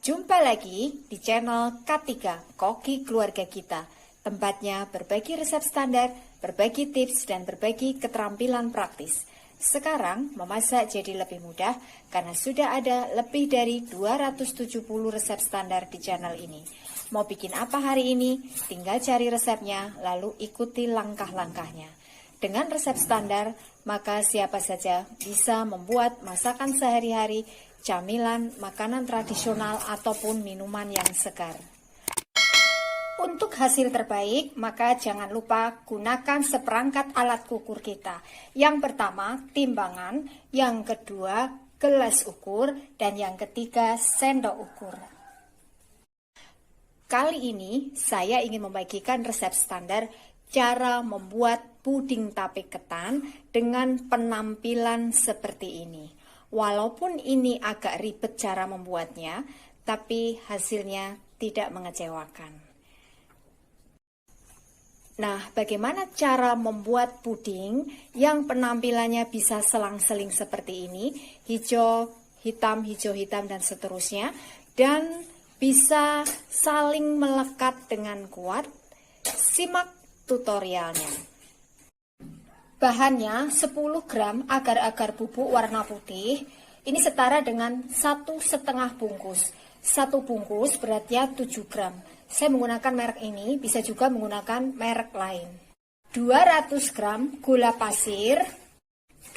Jumpa lagi di channel K3 Koki Keluarga Kita. Tempatnya berbagi resep standar, berbagi tips, dan berbagi keterampilan praktis. Sekarang memasak jadi lebih mudah karena sudah ada lebih dari 270 resep standar di channel ini. Mau bikin apa hari ini? Tinggal cari resepnya lalu ikuti langkah-langkahnya. Dengan resep standar, maka siapa saja bisa membuat masakan sehari-hari, camilan, makanan tradisional, ataupun minuman yang segar. Untuk hasil terbaik, maka jangan lupa gunakan seperangkat alat ukur kita. Yang pertama, timbangan. Yang kedua, gelas ukur. Dan yang ketiga, sendok ukur. Kali ini, saya ingin membagikan resep standar cara membuat puding tape ketan dengan penampilan seperti ini. Walaupun ini agak ribet cara membuatnya, tapi hasilnya tidak mengecewakan. Nah, bagaimana cara membuat puding yang penampilannya bisa selang-seling seperti ini, hijau, hitam, dan seterusnya, dan bisa saling melekat dengan kuat? Simak tutorialnya. Bahannya 10 gram agar-agar bubuk warna putih. Ini setara dengan 1,5 bungkus. 1 bungkus beratnya 7 gram. Saya menggunakan merek ini, bisa juga menggunakan merek lain. 200 gram gula pasir,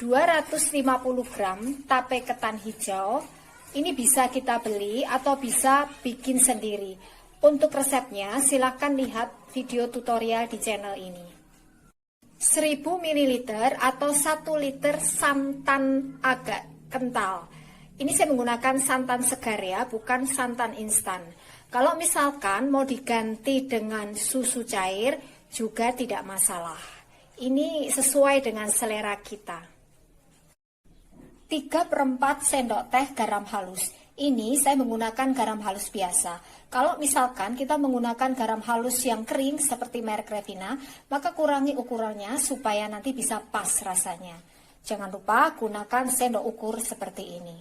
250 gram tape ketan hijau. Ini bisa kita beli atau bisa bikin sendiri. Untuk resepnya, silakan lihat video tutorial di channel ini. 1000 ml atau 1 liter santan agak kental. Ini saya menggunakan santan segar ya, bukan santan instan. Kalau misalkan mau diganti dengan susu cair, juga tidak masalah. Ini sesuai dengan selera kita. 3/4 sendok teh garam halus. Ini saya menggunakan garam halus biasa. Kalau misalkan kita menggunakan garam halus yang kering seperti merek Revina, maka kurangi ukurannya supaya nanti bisa pas rasanya. Jangan lupa gunakan sendok ukur seperti ini.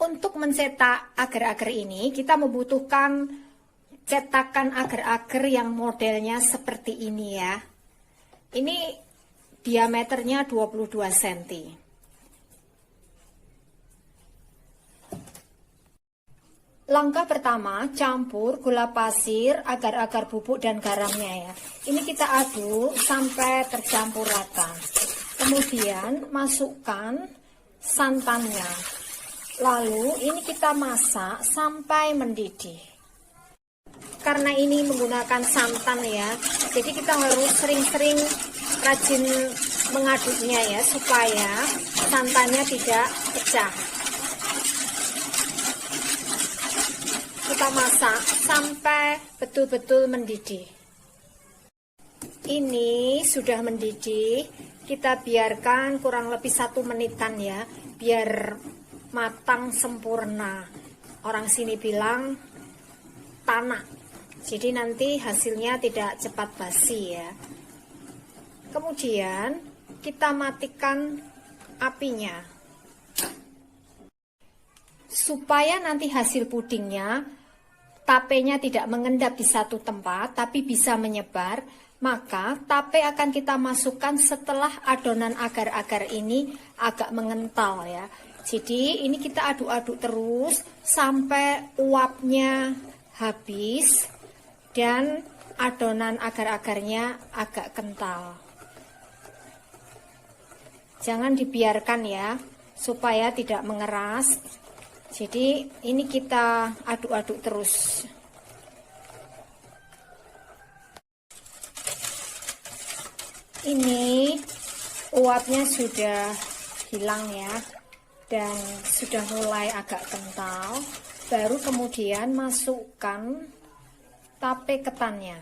Untuk mencetak agar-agar ini, kita membutuhkan cetakan agar-agar yang modelnya seperti ini ya. Ini diameternya 22 cm. Langkah pertama, campur gula pasir, agar-agar bubuk, dan garamnya ya. Ini kita aduk sampai tercampur rata. Kemudian masukkan santannya. Lalu ini kita masak sampai mendidih. Karena ini menggunakan santan ya, jadi kita harus sering-sering rajin mengaduknya ya, supaya santannya tidak pecah. Kita masak sampai betul-betul mendidih. Ini sudah mendidih, kita biarkan kurang lebih 1 menitan ya, biar matang sempurna. Orang sini bilang tanak, jadi nanti hasilnya tidak cepat basi ya. Kemudian kita matikan apinya, supaya nanti hasil pudingnya, tapenya tidak mengendap di satu tempat, tapi bisa menyebar. Maka tape akan kita masukkan setelah adonan agar-agar ini agak mengental ya. Jadi ini kita aduk-aduk terus sampai uapnya habis dan adonan agar-agarnya agak kental. Jangan dibiarkan ya, supaya tidak mengeras. Jadi ini kita aduk-aduk terus. Ini uapnya sudah hilang ya, dan sudah mulai agak kental. Baru kemudian masukkan tape ketannya.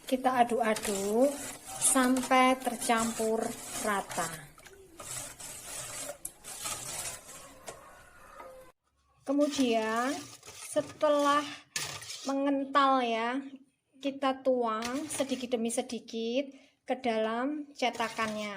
Kita aduk-aduk sampai tercampur rata. Kemudian setelah mengental ya, kita tuang sedikit demi sedikit ke dalam cetakannya.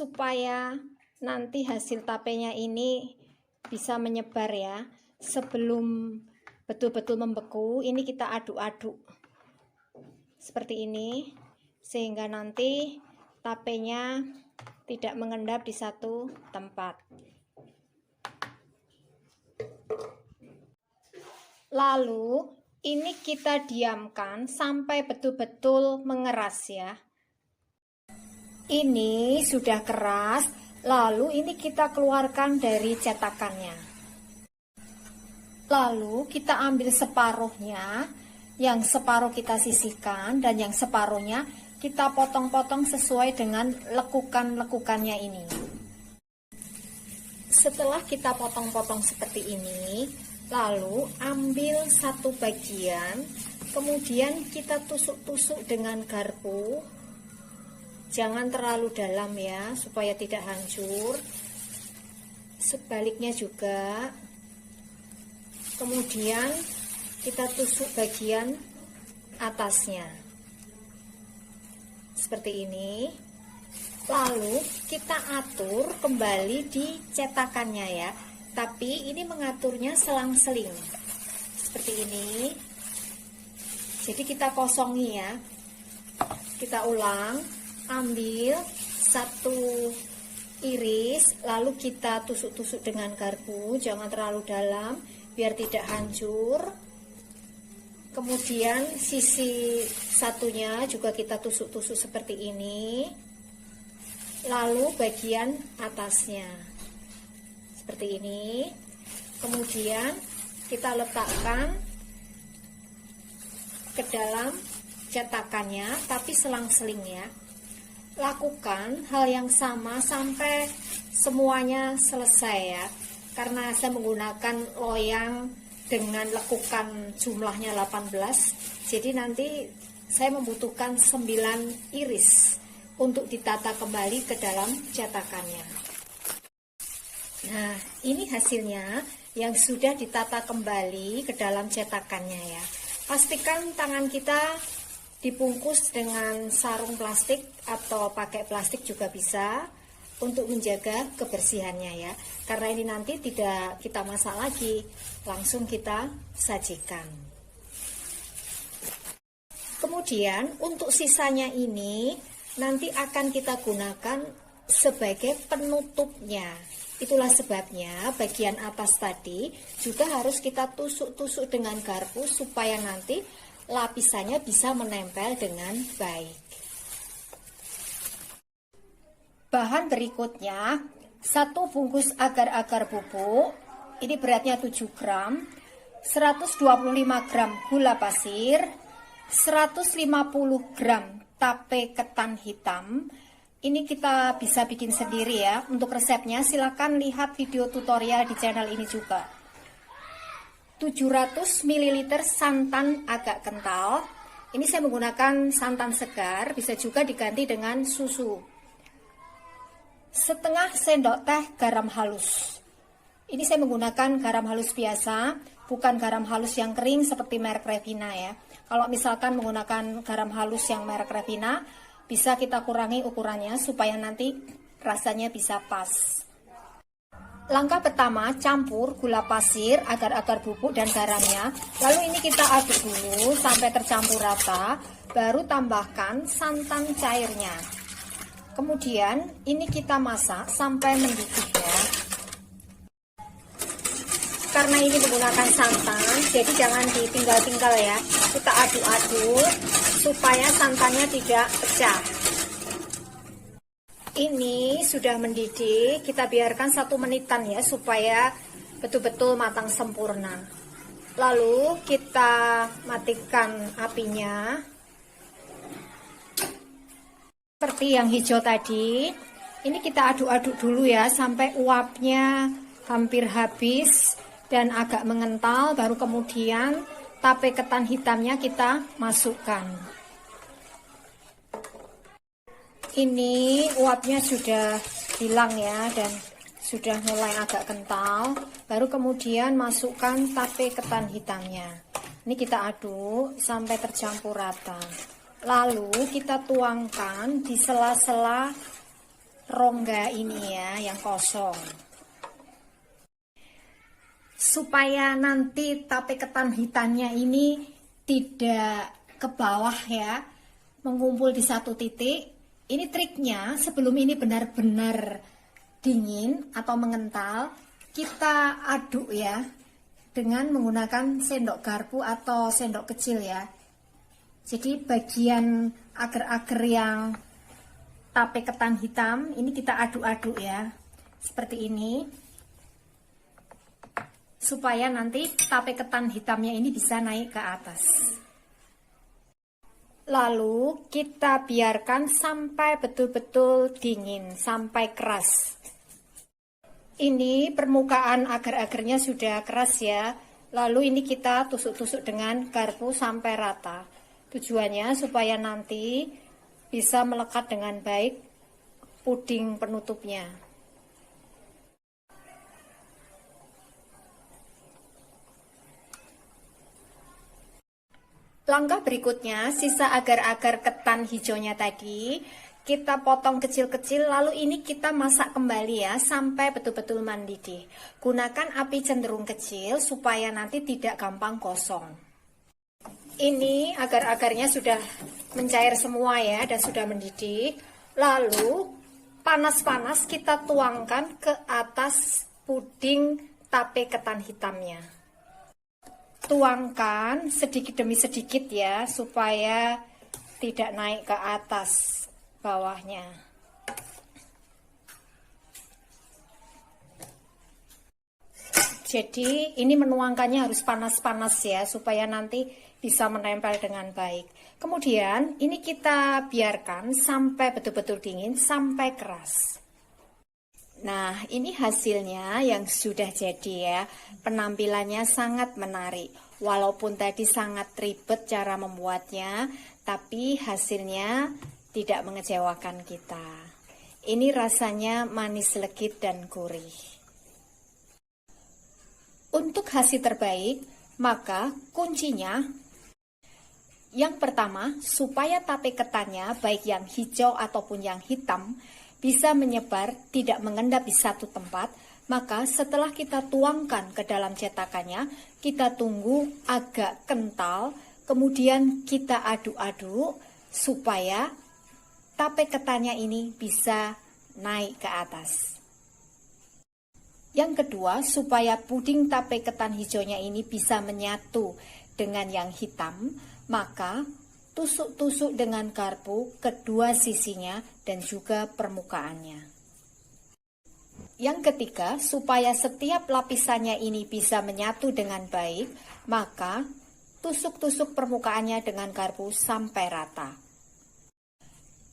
supaya nanti hasil tapenya ini bisa menyebar ya. Sebelum betul-betul membeku, ini kita aduk-aduk seperti ini, sehingga nanti tapenya tidak mengendap di satu tempat. Lalu ini kita diamkan sampai betul-betul mengeras ya. Ini sudah keras, lalu ini kita keluarkan dari cetakannya. Lalu kita ambil separuhnya, yang separuh kita sisihkan dan yang separuhnya kita potong-potong sesuai dengan lekukan-lekukannya ini. Setelah kita potong-potong seperti ini, lalu ambil satu bagian, kemudian kita tusuk-tusuk dengan garpu. Jangan terlalu dalam ya, supaya tidak hancur. Sebaliknya juga. Kemudian kita tusuk bagian atasnya seperti ini. Lalu kita atur kembali di cetakannya ya, tapi ini mengaturnya selang-seling seperti ini. Jadi kita kosongi ya, kita ulang. Ambil satu iris, lalu kita tusuk-tusuk dengan garpu, jangan terlalu dalam biar tidak hancur. Kemudian sisi satunya juga kita tusuk-tusuk seperti ini. Lalu bagian atasnya seperti ini. Kemudian kita letakkan ke dalam cetakannya, tapi selang-seling ya. Lakukan hal yang sama sampai semuanya selesai ya. Karena saya menggunakan loyang dengan lekukan jumlahnya 18, jadi nanti saya membutuhkan 9 iris untuk ditata kembali ke dalam cetakannya. Nah, ini hasilnya yang sudah ditata kembali ke dalam cetakannya ya. Pastikan tangan kita dibungkus dengan sarung plastik atau pakai plastik juga bisa, untuk menjaga kebersihannya ya. Karena ini nanti tidak kita masak lagi, langsung kita sajikan. Kemudian untuk sisanya ini nanti akan kita gunakan sebagai penutupnya. Itulah sebabnya bagian atas tadi juga harus kita tusuk-tusuk dengan garpu supaya nanti lapisannya bisa menempel dengan baik. Bahan berikutnya, 1 bungkus agar-agar bubuk, ini beratnya 7 gram, 125 gram gula pasir, 150 gram tape ketan hitam. Ini kita bisa bikin sendiri ya. Untuk resepnya silakan lihat video tutorial di channel ini juga. 700 ml santan agak kental. Ini saya menggunakan santan segar, bisa juga diganti dengan susu. Setengah sendok teh garam halus. Ini saya menggunakan garam halus biasa, bukan garam halus yang kering seperti merek Revina ya. Kalau misalkan menggunakan garam halus yang merek Revina, bisa kita kurangi ukurannya supaya nanti rasanya bisa pas. Langkah pertama, campur gula pasir, agar-agar bubuk dan garamnya. Lalu ini kita aduk dulu sampai tercampur rata, baru tambahkan santan cairnya. Kemudian ini kita masak sampai mendidih ya. Karena ini menggunakan santan, jadi jangan ditinggal-tinggal ya. Kita aduk-aduk supaya santannya tidak pecah. Ini sudah mendidih, kita biarkan 1 menitan ya supaya betul-betul matang sempurna. Lalu kita matikan apinya. Seperti yang hijau tadi, ini kita aduk-aduk dulu ya sampai uapnya hampir habis dan agak mengental, baru kemudian tape ketan hitamnya kita masukkan. Ini uapnya sudah hilang ya dan sudah mulai agak kental, baru kemudian masukkan tape ketan hitamnya. Ini kita aduk sampai tercampur rata. Lalu kita tuangkan di sela-sela rongga ini ya, yang kosong. Supaya nanti tape ketan hitamnya ini tidak ke bawah ya, mengumpul di satu titik. Ini triknya, sebelum ini benar-benar dingin atau mengental, kita aduk ya dengan menggunakan sendok garpu atau sendok kecil ya. Jadi bagian agar-agar yang tape ketan hitam ini kita aduk-aduk ya, seperti ini, supaya nanti tape ketan hitamnya ini bisa naik ke atas. Lalu kita biarkan sampai betul-betul dingin, sampai keras. Ini permukaan agar-agarnya sudah keras ya. Lalu ini kita tusuk-tusuk dengan garpu sampai rata. Tujuannya supaya nanti bisa melekat dengan baik puding penutupnya. Langkah berikutnya, sisa agar-agar ketan hijaunya tadi kita potong kecil-kecil, lalu ini kita masak kembali ya sampai betul-betul mendidih. Gunakan api cenderung kecil supaya nanti tidak gampang gosong. Ini agar-agarnya sudah mencair semua ya dan sudah mendidih. Lalu panas-panas kita tuangkan ke atas puding tape ketan hitamnya. Tuangkan sedikit demi sedikit ya, supaya tidak naik ke atas bawahnya. Jadi ini menuangkannya harus panas-panas ya, supaya nanti bisa menempel dengan baik. Kemudian ini kita biarkan sampai betul-betul dingin, sampai keras. Nah, ini hasilnya yang sudah jadi ya. Penampilannya sangat menarik. Walaupun tadi sangat ribet cara membuatnya, tapi hasilnya tidak mengecewakan kita. Ini rasanya manis legit dan gurih. Untuk hasil terbaik, maka kuncinya yang pertama, supaya tape ketannya baik yang hijau ataupun yang hitam bisa menyebar, tidak mengendap di satu tempat, maka setelah kita tuangkan ke dalam cetakannya, kita tunggu agak kental, kemudian kita aduk-aduk supaya tape ketannya ini bisa naik ke atas. Yang kedua, supaya puding tape ketan hijaunya ini bisa menyatu dengan yang hitam, maka tusuk-tusuk dengan garpu kedua sisinya dan juga permukaannya. Yang ketiga, supaya setiap lapisannya ini bisa menyatu dengan baik, maka tusuk-tusuk permukaannya dengan garpu sampai rata.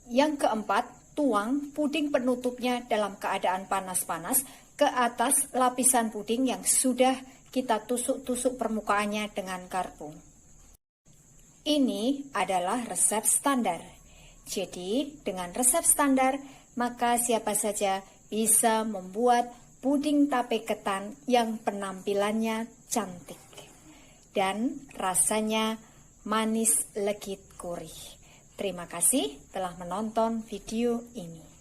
Yang keempat, tuang puding penutupnya dalam keadaan panas-panas ke atas lapisan puding yang sudah kita tusuk-tusuk permukaannya dengan garpu. Ini adalah resep standar. Jadi, dengan resep standar, maka siapa saja bisa membuat puding tape ketan yang penampilannya cantik dan rasanya manis legit gurih. Terima kasih telah menonton video ini.